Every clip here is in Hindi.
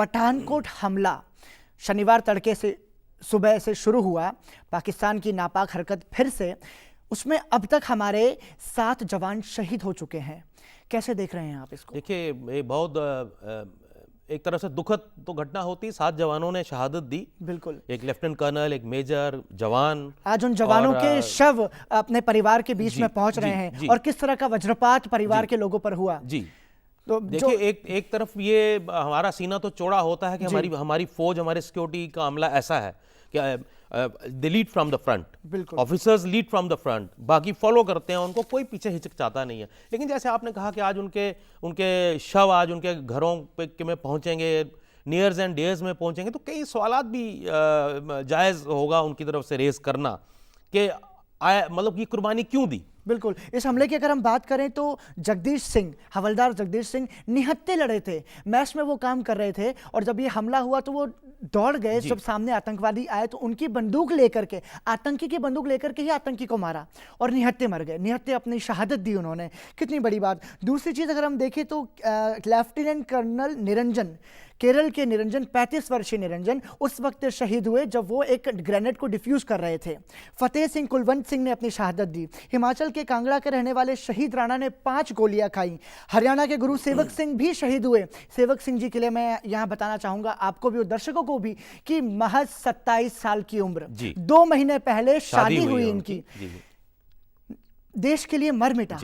पठानकोट हमला शनिवार तड़के से सुबह से शुरू हुआ, पाकिस्तान की नापाक हरकत फिर से, उसमें अब तक हमारे 7 जवान शहीद हो चुके हैं। कैसे देख रहे हैं आप इसको? देखिए, ये बहुत एक तरह से दुखद तो घटना होती। 7 जवानों ने शहादत दी। बिल्कुल, एक लेफ्टिनेंट कर्नल, एक मेजर, जवान। आज उन जवानों के शव अपने परिवार के बीच में पहुंच रहे हैं जी। और किस तरह का वज्रपात परिवार के लोगों पर हुआ। जी, तो देखिए, एक तरफ ये हमारा सीना तो चौड़ा होता है कि हमारी फौज, हमारे सिक्योरिटी का अमला ऐसा है कि they lead from the front, officers lead from the front, बाकी फॉलो करते हैं उनको, कोई पीछे हिचकचाता नहीं है। लेकिन जैसे आपने कहा कि आज उनके शव आज उनके घरों पे में पहुंचेंगे, नियर्स एंड डेयर्स में पहुंचेंगे, तो कई सवालात भी जायज़ होगा उनकी तरफ से रेज करना कि मतलब ये कुर्बानी क्यों दी। बिल्कुल, इस हमले की अगर हम बात करें तो जगदीश सिंह, हवलदार जगदीश सिंह निहत्थे लड़े थे, मैस में वो काम कर रहे थे और जब ये हमला हुआ तो वो दौड़ गए। जब सामने आतंकवादी आए तो उनकी बंदूक लेकर के, आतंकी की बंदूक लेकर के ही आतंकी को मारा और निहत्थे मर गए। निहत्थे अपनी शहादत दी उन्होंने, कितनी बड़ी बात। दूसरी चीज़ अगर हम देखें तो लेफ्टिनेंट कर्नल निरंजन, केरल के निरंजन, 35 वर्षीय निरंजन उस वक्त शहीद हुए जब वो एक ग्रेनेड को डिफ्यूज कर रहे थे। फतेह सिंह, कुलवंत सिंह ने अपनी शहादत दी। हिमाचल के कांगड़ा के रहने वाले शहीद राणा ने 5 गोलियां खाई। हरियाणा के गुरु सेवक सिंह भी शहीद हुए। सेवक सिंह जी के लिए मैं यहां बताना चाहूंगा आपको भी और दर्शकों को भी कि महज 27 साल की उम्र, 2 महीने पहले शादी हुई इनकी, देश के लिए मर मिटा।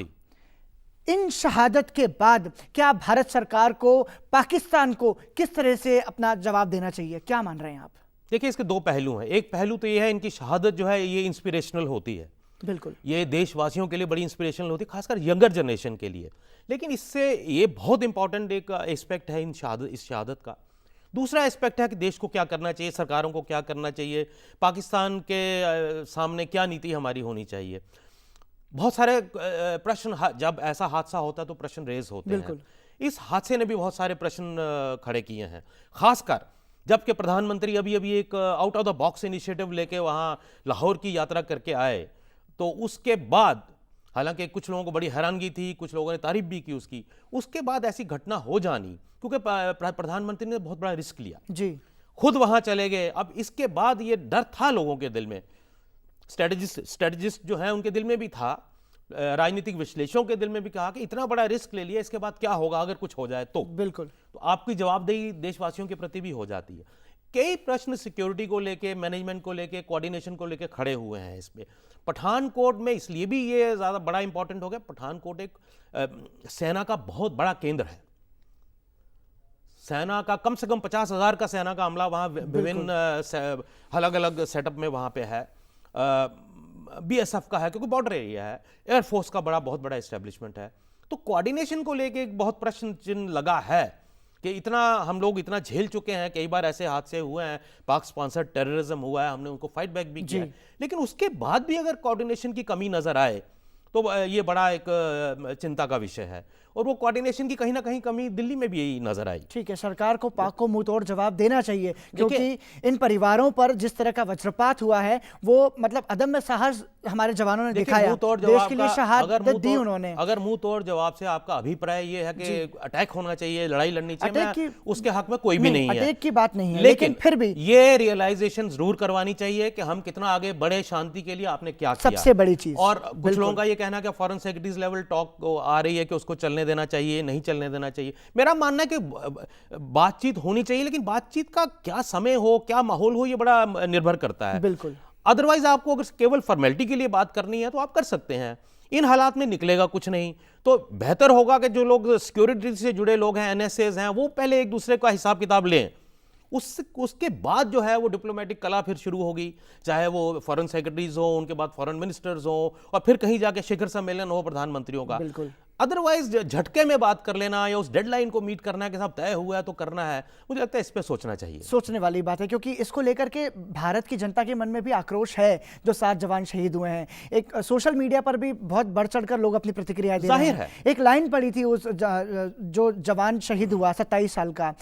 इन शहादत के बाद क्या भारत सरकार को, पाकिस्तान को किस तरह से अपना जवाब देना चाहिए, क्या मान रहे हैं आप? देखिए, इसके 2 पहलू हैं। एक पहलू तो ये है, इनकी शहादत जो है ये इंस्पिरेशनल होती है। बिल्कुल, ये देशवासियों के लिए बड़ी इंस्पिरेशनल होती है, खासकर यंगर जनरेशन के लिए। लेकिन इससे ये बहुत इंपॉर्टेंट एक एस्पेक्ट है इस शहादत का। दूसरा एस्पेक्ट है कि देश को क्या करना चाहिए, सरकारों को क्या करना चाहिए, पाकिस्तान के सामने क्या नीति हमारी होनी चाहिए। बहुत सारे प्रश्न, जब ऐसा हादसा होता है तो प्रश्न रेज होते हैं। इस हादसे ने भी बहुत सारे प्रश्न खड़े किए हैं, खासकर जबकि प्रधानमंत्री अभी एक out of the box initiative लेके वहाँ लाहौर की यात्रा करके आए, तो उसके बाद हालांकि कुछ लोगों को बड़ी हैरानगी थी, कुछ लोगों ने तारीफ भी की उसकी, उसके बाद ऐसी घटना हो जानी, क्योंकि प्रधानमंत्री ने बहुत बड़ा रिस्क लिया जी, खुद वहां चले गए। अब इसके बाद ये डर था लोगों के दिल में, स्ट्रेटजिस्ट जो है उनके दिल में भी था, राजनीतिक विश्लेषकों के दिल में भी कहा कि इतना बड़ा रिस्क ले लिया, इसके बाद क्या होगा अगर कुछ हो जाए तो। बिल्कुल, तो आपकी जवाबदेही देशवासियों के प्रति भी हो जाती है। कई प्रश्न सिक्योरिटी को लेके, मैनेजमेंट को लेके, कोऑर्डिनेशन को लेके खड़े हुए हैं इसमें। पठानकोट में इसलिए भी ये ज़्यादा बड़ा इंपॉर्टेंट हो गया, पठानकोट एक सेना का बहुत बड़ा केंद्र है। सेना का कम से कम 50,000 का सेना का अमला वहाँ विभिन्न अलग अलग सेटअप में वहाँ पे है। BSF का है क्योंकि बॉर्डर एरिया है, एयरफोर्स का बहुत बड़ा एस्टेब्लिशमेंट है। तो कोऑर्डिनेशन को लेके एक बहुत प्रश्न चिन्ह लगा है कि इतना हम लोग इतना झेल चुके हैं, कई बार ऐसे हादसे हुए हैं, पाक स्पॉन्सर्ड टेररिज्म हुआ है, हमने उनको फाइट बैक भी किया है, लेकिन उसके बाद भी अगर कोऑर्डिनेशन की कमी नजर आए तो ये बड़ा एक चिंता का विषय है। और वो कोऑर्डिनेशन की कहीं ना कहीं कमी दिल्ली में भी यही नजर आई। ठीक है, सरकार को पाक को मुंह तोड़ जवाब देना चाहिए, क्योंकि इन परिवारों पर जिस तरह का वज्रपात हुआ है वो मतलब अदम्य साहस हमारे जवानों ने दिखाया, देश के लिए शहादत दी उन्होंने। अगर मुंह तोड़ जवाब से आपका अभिप्राय ये है कि अटैक होना चाहिए, लड़ाई लड़नी चाहिए, उसके हक में कोई भी नहीं है, अटैक की बात नहीं है, लेकिन फिर भी ये रियलाइजेशन जरूर करवानी चाहिए कि हम कितना आगे बढ़े शांति के लिए, आपने क्या किया, सबसे बड़ी चीज। और कुछ लोगों का ये कहना है कि फॉरेन सेक्रेटरीज लेवल टॉक आ रही है कि उसको चलने देना चाहिए, नहीं चलने देना चाहिए। मेरा मानना है कि बातचीत होनी चाहिए, लेकिन बातचीत का क्या समय हो, क्या माहौल हो, ये बड़ा निर्भर करता है। बिल्कुल, अदरवाइज आपको अगर केवल फॉर्मेलिटी के लिए बात करनी है तो आप कर सकते हैं, इन हालात में निकलेगा कुछ नहीं। तो बेहतर होगा कि जो लोग सिक्योरिटी से जुड़े लोग हैं, NSAs हैं, वो पहले एक दूसरे का हिसाब किताब लें, उसके बाद जो है वो डिप्लोमेटिक कला फिर शुरू होगी, चाहे वो फॉरेन सेक्रेटरीज हो, उनके बाद फॉरेन मिनिस्टर्स हो, और फिर कहीं जाके शिखर सम्मेलन हो प्रधानमंत्रियों का। बिल्कुल, अदरवाइज झटके में बात कर लेना या उस डेडलाइन को मीट करना है कि साहब तय हुआ है तो करना है, मुझे लगता है इस पे सोचना चाहिए। सोचने वाली बात है, क्योंकि इसको लेकर के भारत की जनता के मन में भी आक्रोश है। जो 7 जवान शहीद हुए हैं, एक सोशल मीडिया पर भी बहुत बढ़ चढ़कर लोग अपनी प्रतिक्रिया दे रहे हैं। एक लाइन पड़ी थी उस जो जवान शहीद हुआ 27 साल का,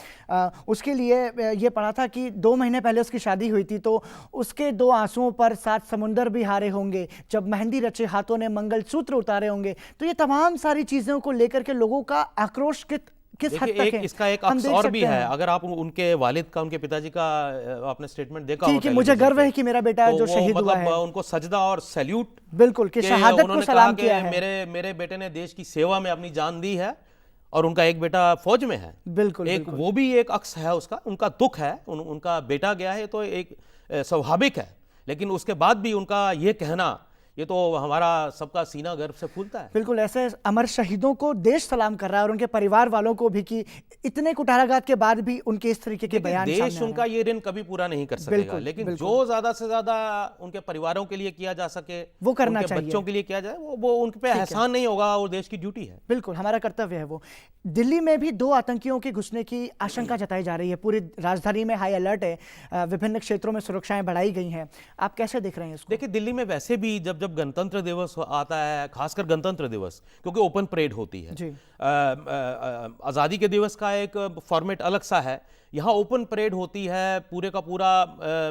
उसके लिए ये पढ़ा था कि 2 महीने पहले उसकी शादी हुई थी, तो उसके 2 आंसुओं पर 7 समुंदर भी हारे होंगे, जब मेहंदी रचे हाथों ने मंगलसूत्र उतारे होंगे। तो ये तमाम सारी चीजों को लेकर के लोगों का आक्रोश किस हद देखिए, तक है इसका एक हम अक्स देख और सकते भी है। हैं अगर आप उनके वालिद का, उनके पिताजी का आपने स्टेटमेंट देखा हो कि मुझे टेलीविजन गर्व पे, है कि मेरा बेटा तो जो वो शहीद हुआ मतलब है, उनको सजदा और सैल्यूट बिल्कुल, कि कि शहादत को उन्होंने कहा सलाम कि किया है। मेरे बेटे ने देश की सेवा में अपनी जान दी है और उनका एक बेटा फौज में है। बिल्कुल एक बिल्कुल वो भी एक अक्स है उसका, उनका दुख है, उनका बेटा गया है तो एक स्वाभाविक है, लेकिन उसके बाद भी उनका ये कहना, ये तो हमारा सबका सीना गर्व से फूलता है। बिल्कुल। ऐसे अमर शहीदों को देश सलाम कर रहा है और उनके परिवार वालों को भी, कि इतने कुठाराघात के बाद भी उनके इस तरीके के देखिए, बयान सामने देश आ रहे उनका हैं। ये ऋण कभी पूरा नहीं कर सकेगा, बिल्कुल लेकिन बिल्कुल जो ज्यादा से ज्यादा उनके परिवारों के लिए किया जा सके, वो करना उनके चाहिए। बच्चों के लिए किया जाए, वो उनके पे एहसान नहीं होगा, वो देश की ड्यूटी है। बिल्कुल हमारा कर्तव्य है वो। दिल्ली में भी 2 आतंकियों के घुसने की आशंका जताई जा रही है, पूरी राजधानी में हाई अलर्ट है, विभिन्न क्षेत्रों में सुरक्षाएं बढ़ाई गई हैं। आप कैसे देख रहे हैं इसको? देखिए, दिल्ली में वैसे भी जब जब गणतंत्र दिवस आता है, खासकर गणतंत्र दिवस, क्योंकि ओपन परेड होती है, जी। आज़ादी के दिवस का एक फॉर्मेट अलग सा है, यहाँ ओपन परेड होती है, पूरे का पूरा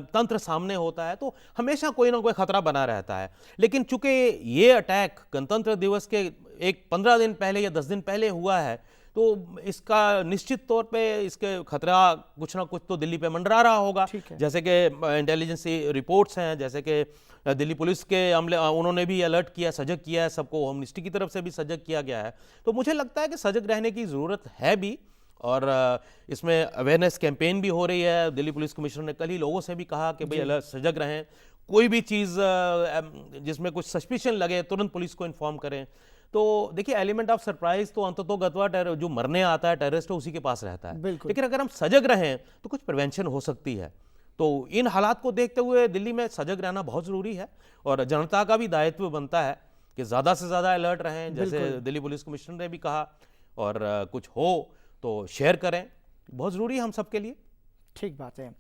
तंत्र सामने होता है, तो हमेशा कोई ना कोई खतरा बना रहता है। लेकिन चूंकि ये अटैक गणतंत्र दिवस के एक 15 दिन पहले या 10 दिन पहले हुआ है, तो इसका निश्चित तौर पे इसके खतरा कुछ ना कुछ तो दिल्ली पे मंडरा रहा होगा। ठीक है। जैसे कि इंटेलिजेंस रिपोर्ट्स हैं, जैसे कि दिल्ली पुलिस के अमले, उन्होंने भी अलर्ट किया, सजग किया है सबको, होम मिनिस्ट्री की तरफ से भी सजग किया गया है। तो मुझे लगता है कि सजग रहने की ज़रूरत है भी, और इसमें अवेयरनेस कैंपेन भी हो रही है। दिल्ली पुलिस कमिश्नर ने कल ही लोगों से भी कहा कि भाई अलर्ट, सजग रहें, कोई भी चीज़ जिसमें कुछ सस्पिशन लगे तुरंत पुलिस को इन्फॉर्म करें। तो देखिए, एलिमेंट ऑफ सरप्राइज तो अंततोगत्वा जो मरने आता है टेररिस्ट उसी के पास रहता है, बिल्कुल। लेकिन अगर हम सजग रहें तो कुछ प्रिवेंशन हो सकती है। तो इन हालात को देखते हुए दिल्ली में सजग रहना बहुत ज़रूरी है, और जनता का भी दायित्व बनता है कि ज़्यादा से ज़्यादा अलर्ट रहें, जैसे दिल्ली पुलिस कमिश्नर ने भी कहा, और कुछ हो तो शेयर करें, बहुत ज़रूरी है हम सबके लिए। ठीक बात है।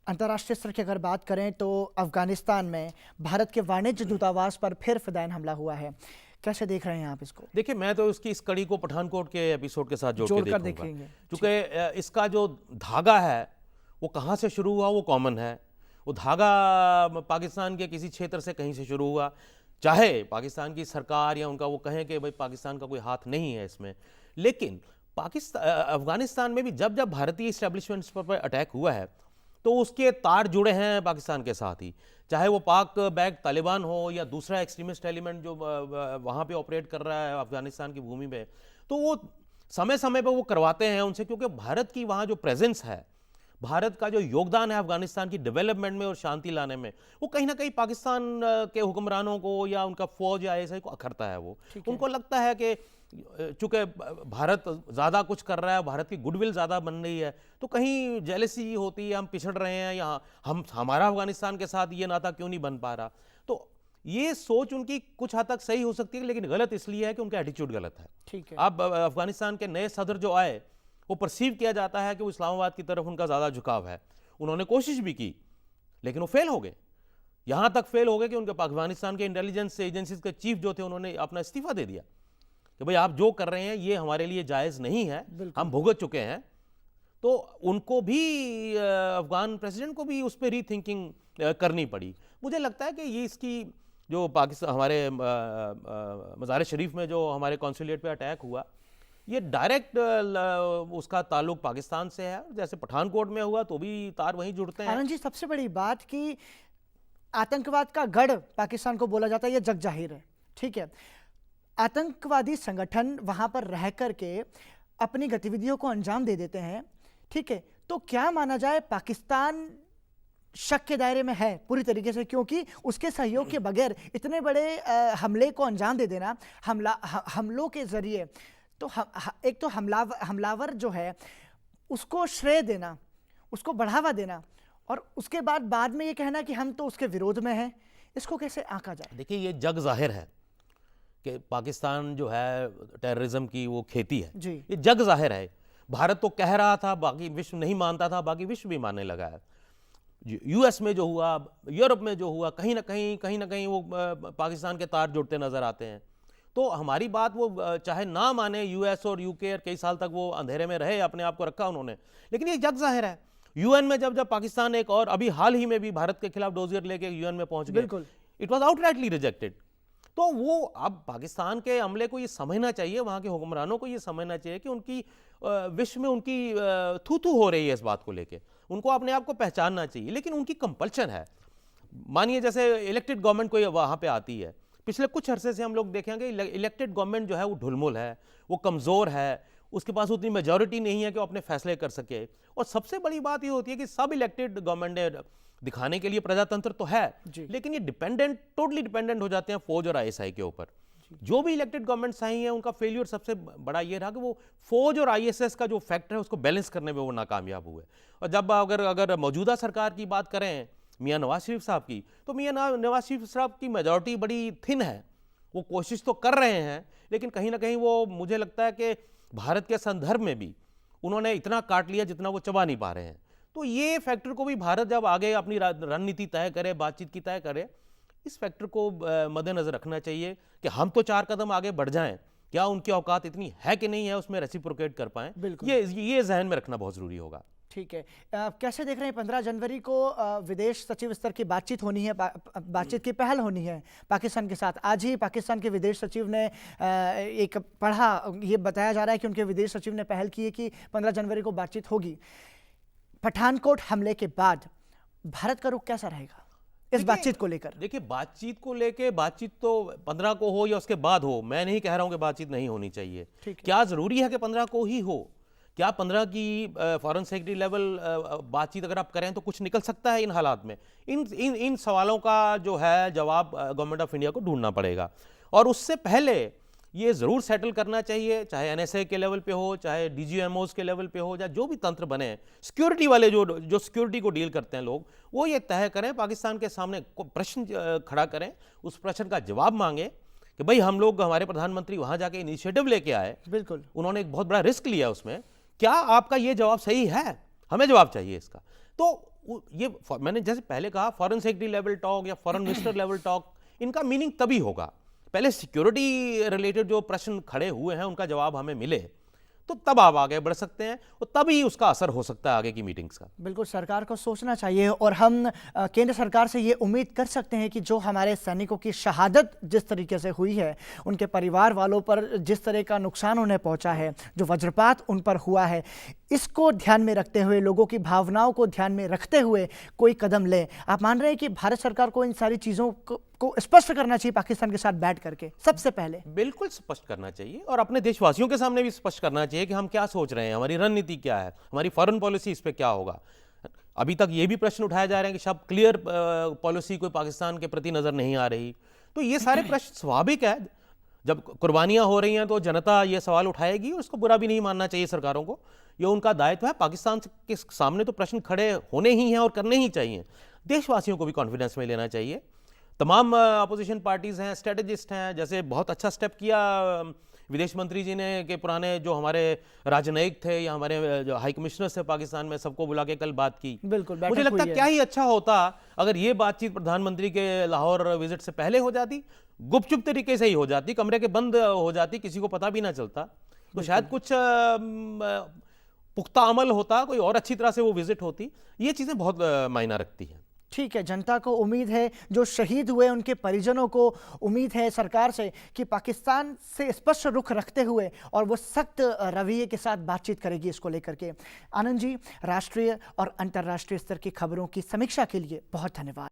अंतर्राष्ट्रीय स्तर की अगर बात करें तो अफगानिस्तान में भारत के वाणिज्य दूतावास पर फिर फिदायन हमला हुआ है, कैसे देख रहे हैं आप इसको? देखिए, मैं तो इसकी इस कड़ी को पठानकोट के एपिसोड के साथ जोड़ के जोड़कर देखूंगा, देखेंगे। क्योंकि इसका जो धागा है वो कहाँ से शुरू हुआ वो कॉमन है। वो धागा पाकिस्तान के किसी क्षेत्र से कहीं से शुरू हुआ, चाहे पाकिस्तान की सरकार या उनका वो कहें कि भाई पाकिस्तान का कोई हाथ नहीं है इसमें, लेकिन अफगानिस्तान में भी जब जब भारतीय इस्टेब्लिशमेंट्स पर अटैक हुआ है तो उसके तार जुड़े हैं पाकिस्तान के साथ ही, चाहे वो पाक बैक तालिबान हो या दूसरा एक्सट्रीमिस्ट एलिमेंट जो वहाँ पे ऑपरेट कर रहा है अफगानिस्तान की भूमि में, तो वो समय समय पर वो करवाते हैं उनसे, क्योंकि भारत की वहाँ जो प्रेजेंस है, भारत का जो योगदान है अफगानिस्तान की डेवलपमेंट में और शांति लाने में, वो कहीं ना कहीं पाकिस्तान के हुक्मरानों को या उनका फौज या ऐसे को अखरता है। वो उनको लगता है कि चूंकि भारत ज़्यादा कुछ कर रहा है, भारत की गुडविल ज़्यादा बन रही है, तो कहीं जेलसी होती है, हम पिछड़ रहे हैं, यहाँ हमारा अफगानिस्तान के साथ ये नाता क्यों नहीं बन पा रहा। तो ये सोच उनकी कुछ हद तक सही हो सकती है, लेकिन गलत इसलिए है कि उनका एटीट्यूड गलत है। ठीक है। अब अफगानिस्तान के नए सदर जो आए, वो परसीव किया जाता है कि वो इस्लामाबाद की तरफ उनका ज़्यादा झुकाव है। उन्होंने कोशिश भी की, लेकिन वो फेल हो गए। यहाँ तक फेल हो गए कि उनके अफगानिस्तान के इंटेलिजेंस एजेंसीज के चीफ जो थे, उन्होंने अपना इस्तीफा दे दिया कि भाई आप जो कर रहे हैं ये हमारे लिए जायज़ नहीं है, हम भुगत चुके हैं। तो उनको भी, अफगान प्रेसिडेंट को भी उस पर रीथिंकिंग करनी पड़ी। मुझे लगता है कि ये इसकी जो पाकिस्तान हमारे मज़ार शरीफ में जो हमारे कॉन्सुलेट पे अटैक हुआ, ये डायरेक्ट उसका ताल्लुक पाकिस्तान से है। जैसे पठानकोट में हुआ तो भी तार वहीं जुड़ते हैं। आनंद जी, सबसे बड़ी बात कि आतंकवाद का गढ़ पाकिस्तान को बोला जाता है, ये जग जाहिर है। ठीक है, आतंकवादी संगठन वहां पर रह करके अपनी गतिविधियों को अंजाम दे देते हैं। ठीक है, तो क्या माना जाए पाकिस्तान शक के दायरे में है पूरी तरीके से, क्योंकि उसके सहयोग के बगैर इतने बड़े हमले को अंजाम दे देना, हमलों के जरिए, तो एक तो हमलावर जो है उसको श्रेय देना, उसको बढ़ावा देना, और उसके बाद में ये कहना कि हम तो उसके विरोध में हैं, इसको कैसे आंका जाए? देखिए, ये जग जाहिर है कि पाकिस्तान जो है टेररिज्म की वो खेती है जी। ये जग जाहिर है। भारत तो कह रहा था, बाकी विश्व नहीं मानता था, बाकी विश्व भी मानने लगा है। यूएस में जो हुआ, यूरोप में जो हुआ, कहीं ना कहीं वो पाकिस्तान के तार जुड़ते नजर आते हैं। तो हमारी बात वो चाहे ना माने, यूएस और यूके, कई साल तक वो अंधेरे में रहे, अपने आप को रखा उन्होंने, लेकिन ये जग जाहिर है। यूएन में जब पाकिस्तान एक और अभी हाल ही में भी भारत के खिलाफ डोजियर लेके यूएन में पहुंच गए, इट वॉज आउटराइटली रिजेक्टेड। तो वो अब पाकिस्तान के अमले को ये समझना चाहिए, वहाँ के हुक्मरानों को ये समझना चाहिए कि उनकी विश्व में उनकी थू थू हो रही है इस बात को लेके, उनको अपने आप को पहचानना चाहिए, लेकिन उनकी कंपल्शन है। मानिए जैसे इलेक्टेड गवर्नमेंट कोई वहाँ पे आती है, पिछले कुछ अरसे से हम लोग देखेंगे इलेक्टेड गवर्नमेंट जो है वो ढुलमुल है, वो कमज़ोर है, उसके पास उतनी मेजॉरिटी नहीं है कि वो अपने फैसले कर सके। और सबसे बड़ी बात ये होती है कि सब इलेक्टेड गवर्नमेंट ने दिखाने के लिए प्रजातंत्र तो है, लेकिन ये टोटली डिपेंडेंट हो जाते हैं फौज और आईएसआई के ऊपर। जो भी इलेक्टेड गवर्नमेंट्स आई हैं उनका फेलियर सबसे बड़ा ये रहा कि वो फौज और आईएसएस का जो फैक्टर है उसको बैलेंस करने में वो नाकामयाब हुए। और जब अगर मौजूदा सरकार की बात करें मियां नवाज शरीफ साहब की, तो मियां नवाज शरीफ साहब की मेजॉरिटी बड़ी थिन है, वो कोशिश तो कर रहे हैं, लेकिन कहीं ना कहीं वो मुझे लगता है कि भारत के संदर्भ में भी उन्होंने इतना काट लिया जितना वो चबा नहीं पा रहे हैं। तो ये फैक्टर को भी भारत जब आगे अपनी रणनीति तय करे, बातचीत की तय करे, इस फैक्टर को मद्देनजर रखना चाहिए कि हम तो 4 कदम आगे बढ़ जाएं, क्या उनकी औकात इतनी है कि नहीं है उसमें रेसिप्रोकेट कर पाएं, ये जहन में रखना बहुत जरूरी होगा। ठीक है, कैसे देख रहे हैं 15 जनवरी को विदेश सचिव स्तर की बातचीत होनी है, बातचीत की पहल होनी है पाकिस्तान के साथ। आज ही पाकिस्तान के विदेश सचिव ने एक पढ़ा, ये बताया जा रहा है कि उनके विदेश सचिव ने पहल की है कि 15 जनवरी को बातचीत होगी। पठानकोट हमले के बाद भारत का रुख कैसा रहेगा इस बातचीत को लेकर? देखिए, बातचीत तो 15 को हो या उसके बाद हो, मैं नहीं कह रहा हूं कि बातचीत नहीं होनी चाहिए। क्या जरूरी है कि 15 को ही हो? क्या 15 की फॉरेन सेक्रेटरी लेवल बातचीत अगर आप करें तो कुछ निकल सकता है इन हालात में? इन सवालों का जो है जवाब गवर्नमेंट ऑफ इंडिया को ढूंढना पड़ेगा, और उससे पहले ये जरूर सेटल करना चाहिए, चाहे एनएसए के लेवल पे हो, चाहे डीजीएमओज के लेवल पे हो, या जो भी तंत्र बने, सिक्योरिटी वाले जो सिक्योरिटी को डील करते हैं लोग, वो ये तय करें, पाकिस्तान के सामने प्रश्न खड़ा करें, उस प्रश्न का जवाब मांगे कि भाई हम लोग, हमारे प्रधानमंत्री वहां जाके इनिशिएटिव लेके आए, बिल्कुल उन्होंने एक बहुत बड़ा रिस्क लिया उसमें, क्या आपका ये जवाब सही है? हमें जवाब चाहिए इसका। तो ये मैंने जैसे पहले कहा, फॉरेन सेक्रेटरी लेवल टॉक या फॉरेन मिनिस्टर लेवल टॉक, इनका मीनिंग तभी होगा पहले सिक्योरिटी रिलेटेड जो प्रश्न खड़े हुए हैं उनका जवाब हमें मिले, तो तब आप आगे बढ़ सकते हैं और तभी उसका असर हो सकता है आगे की मीटिंग्स का। बिल्कुल, सरकार को सोचना चाहिए, और हम केंद्र सरकार से ये उम्मीद कर सकते हैं कि जो हमारे सैनिकों की शहादत जिस तरीके से हुई है, उनके परिवार वालों पर जिस तरह का नुकसान उन्हें पहुंचा है, जो वज्रपात उन पर हुआ है, इसको ध्यान में रखते हुए, लोगों की भावनाओं को ध्यान में रखते हुए कोई कदम ले। आप मान रहे हैं कि भारत सरकार को इन सारी चीज़ों को स्पष्ट करना चाहिए पाकिस्तान के साथ बैठ करके सबसे पहले? बिल्कुल स्पष्ट करना चाहिए, और अपने देशवासियों के सामने भी स्पष्ट करना चाहिए कि हम क्या सोच रहे हैं, हमारी रणनीति क्या है, हमारी फॉरेन पॉलिसी इस पे क्या होगा। अभी तक ये भी प्रश्न उठाए जा रहे हैं कि शायद क्लियर पॉलिसी कोई पाकिस्तान के प्रति नजर नहीं आ रही। तो ये सारे प्रश्न स्वाभाविक है, जब कुर्बानियां हो रही हैं तो जनता ये सवाल उठाएगी, उसको बुरा भी नहीं मानना चाहिए सरकारों को, ये उनका दायित्व है। पाकिस्तान के सामने तो प्रश्न खड़े होने ही हैं और करने ही चाहिए। देशवासियों को भी कॉन्फिडेंस में लेना चाहिए। तमाम अपोजिशन पार्टीज हैं, स्ट्रेटेजिस्ट हैं, जैसे बहुत अच्छा स्टेप किया विदेश मंत्री जी ने कि पुराने जो हमारे राजनयिक थे या हमारे जो हाई कमिश्नर्स थे पाकिस्तान में, सबको बुला के कल बात की। बिल्कुल, मुझे लगता है क्या ही अच्छा होता अगर ये बातचीत प्रधानमंत्री के लाहौर विजिट से पहले हो जाती, गुपचुप तरीके से ही हो जाती, कमरे के बंद हो जाती, किसी को पता भी ना चलता, तो शायद कुछ पुख्ता अमल होता, कोई और अच्छी तरह से वो विजिट होती। ये चीजें बहुत मायना रखती हैं। ठीक है, जनता को उम्मीद है, जो शहीद हुए उनके परिजनों को उम्मीद है सरकार से कि पाकिस्तान से स्पष्ट रुख रखते हुए और वो सख्त रवैये के साथ बातचीत करेगी इसको लेकर के। आनंद जी, राष्ट्रीय और अंतर्राष्ट्रीय स्तर की खबरों की समीक्षा के लिए बहुत धन्यवाद।